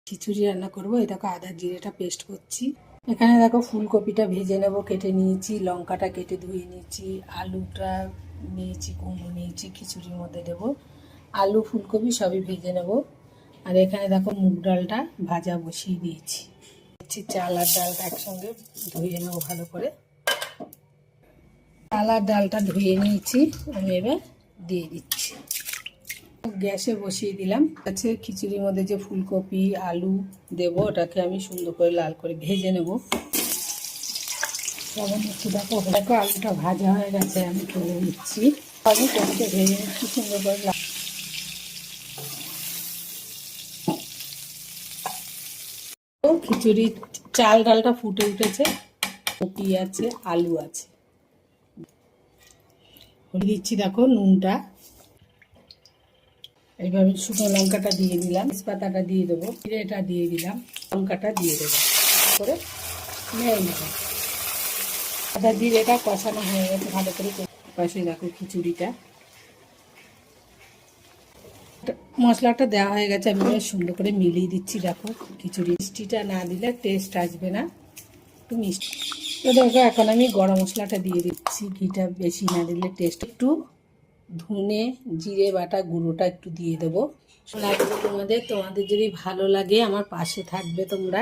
খিচুড়ি রান্না করবো। এই দেখো আদা জিরেটা পেস্ট করছি। এখানে দেখো ফুলকপিটা ভেজে নেব, কেটে নিয়েছি, লঙ্কাটা কেটে ধুয়ে নিয়েছি, আলুটা নিয়েছি, কুমড়ো নিয়েছি, খিচুড়ির মধ্যে দেবো। আলু ফুলকপি সবই ভেজে নেব। আর এখানে দেখো মুগ ডালটা ভাজা বসিয়ে দিয়েছি। চাল আর ডালটা একসঙ্গে ধুয়ে নেব ভালো করে। চাল আর ডালটা ধুয়ে নিয়েছি, আমি এবার দিয়ে দিচ্ছি। গ্যাসে বসিয়ে দিলাম। আছে খিচুড়ির মধ্যে যে ফুলকপি আলু দেব, ওটাকে আমি সুন্দর করে লাল করে ভেজে নেব। তখন একটু দেখো দেখো আলুটা ভাজা হয়ে গেছে, আমি তুলে নিচ্ছি। আমি কপিটা ভেজে নিচ্ছি সুন্দর করে। খিচুড়ির চাল ডালটা ফুটে উঠেছে, কপি আছে, আলু আছে। দিচ্ছি দেখো নুনটা। এইভাবে শুকনো লঙ্কাটা দিয়ে দিলাম, তেজপাতাটা দিয়ে দেবো, জিরেটা দিয়ে দিলাম, লঙ্কাটা দিয়ে দেবো করে নেড়ে নেবো। আদা জিরেটা কষানো হয়ে গেছে ভালো করে। পাশে দেখো খিচুড়িটা, মশলাটা দেওয়া হয়ে গেছে। আমি সুন্দর করে মিলিয়ে দিচ্ছি। দেখো খিচুড়ি মিষ্টিটা না দিলে টেস্ট আসবে না, একটু মিষ্টি। তো দেখো এখন আমি গরম মশলাটা দিয়ে দিচ্ছি। ঘিটা বেশি না দিলে টেস্ট। একটু ধনে জিরে বাটা গুঁড়োটা একটু দিয়ে দেবো। লাগবে তোমাদের যদি ভালো লাগে আমার পাশে থাকবে তোমরা।